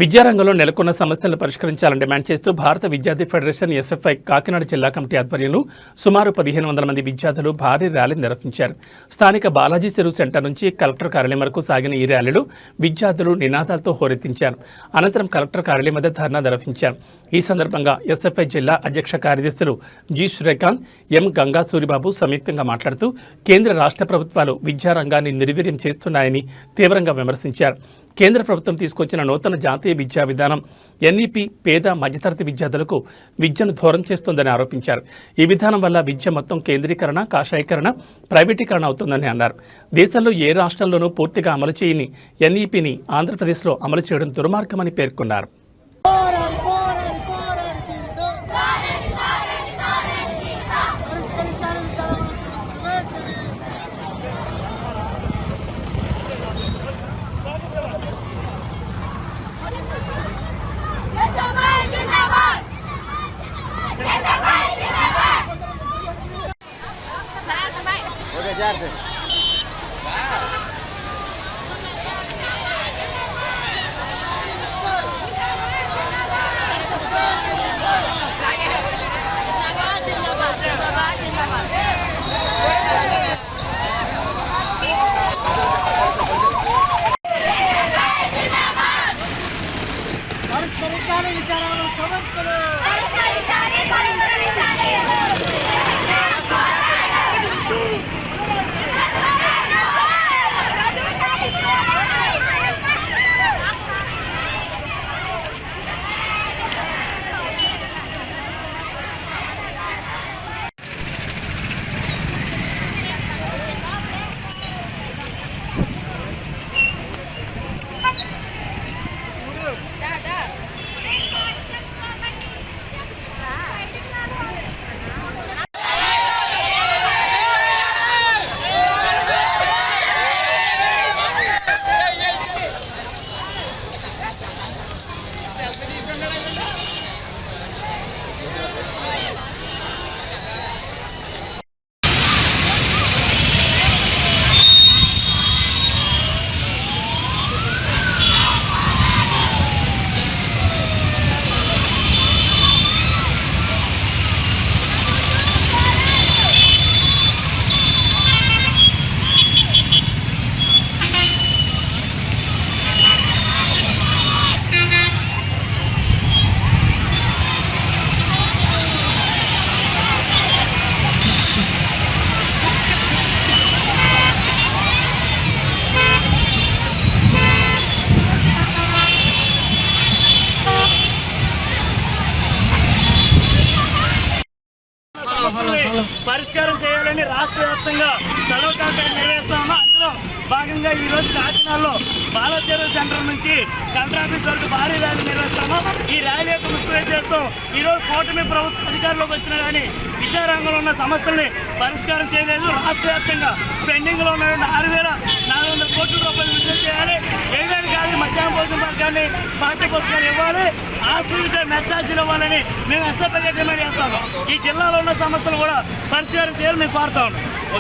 విద్యారంగంలో నెలకొన్న సమస్యలను పరిష్కరించాలని డిమాండ్ చేస్తూ భారత విద్యార్థి ఫెడరేషన్ ఎస్ఎఫ్ఐ కాకినాడ జిల్లా కమిటీ ఆధ్వర్యంలో సుమారు 1500 మంది విద్యార్థులు భారీ ర్యాలీ నిర్వహించారు. స్థానిక బాలాజీ చెరువు సెంటర్ నుంచి కలెక్టర్ కార్యాలయం వరకు సాగిన ఈ ర్యాలీలో విద్యార్థులు నినాదాలతో హోరెత్తించారు. అనంతరం కలెక్టర్ కార్యాలయం వద్ద ధర్నా నిర్వహించారు. ఈ సందర్భంగా ఎస్ఎఫ్ఐ జిల్లా అధ్యక్ష కార్యదర్శులు జి శ్రీకాంత్, ఎం గంగా సూరిబాబు సంయుక్తంగా మాట్లాడుతూ కేంద్ర రాష్ట్ర ప్రభుత్వాలు విద్యారంగాన్ని నిర్వీర్యం చేస్తున్నాయని తీవ్రంగా విమర్శించారు. కేంద్ర ప్రభుత్వం తీసుకొచ్చిన నూతన జాతీయ విద్యా విధానం ఎన్ఈపీ పేద మధ్యతరగతి విద్యార్థులకు విద్యను దూరం చేస్తోందని ఆరోపించారు. ఈ విధానం వల్ల విద్య మొత్తం కేంద్రీకరణ, కాషాయీకరణ, ప్రైవేటీకరణ అవుతుందని అన్నారు. దేశంలో ఏ రాష్ట్రంలోనూ పూర్తిగా అమలు చేయని ఎన్ఈపీని ఆంధ్రప్రదేశ్లో అమలు చేయడం దుర్మార్గమని పేర్కొన్నారు. పరిష్కరించాలి విచారాల సమస్యలు పరిష్కారం చేయాలని రాష్ట్ర వ్యాప్తంగా చలో కార్యక్రమం నిర్వహిస్తాము. అందులో భాగంగా ఈరోజు కాకినాడలో బాలాజీ చెరువు సెంటర్ నుంచి కలెక్టర్ ఆఫీస్ వరకు భారీ ర్యాలీ నిర్వహిస్తాము. ఈ ర్యాలీ యొక్క ముఖ్య ఉద్దేశం ఈరోజు కూటమి ప్రభుత్వం అధికారంలోకి వచ్చినా కానీ విద్యారంగంలో ఉన్న సమస్యల్ని పరిష్కారం చేయలేదు. రాష్ట్ర వ్యాప్తంగా పెండింగ్లో ఉన్న 6,400 కోట్ల రూపాయలు విడుదల చేయాలి. ఏదైనా కానీ మధ్యాహ్న భోజన పథకాన్ని, పాఠ్య పుస్తకాలు ఇవ్వాలి, ఆశ్రయిత మెచ్చార్జీలు ఇవ్వాలని మేము ఎస్ఎఫ్ఐ డిమాండ్ చేస్తాము. ఈ జిల్లాలో ఉన్న సమస్యలు కూడా పరిష్కారం చేయాలని మేము కోరుతా ఉన్నాం.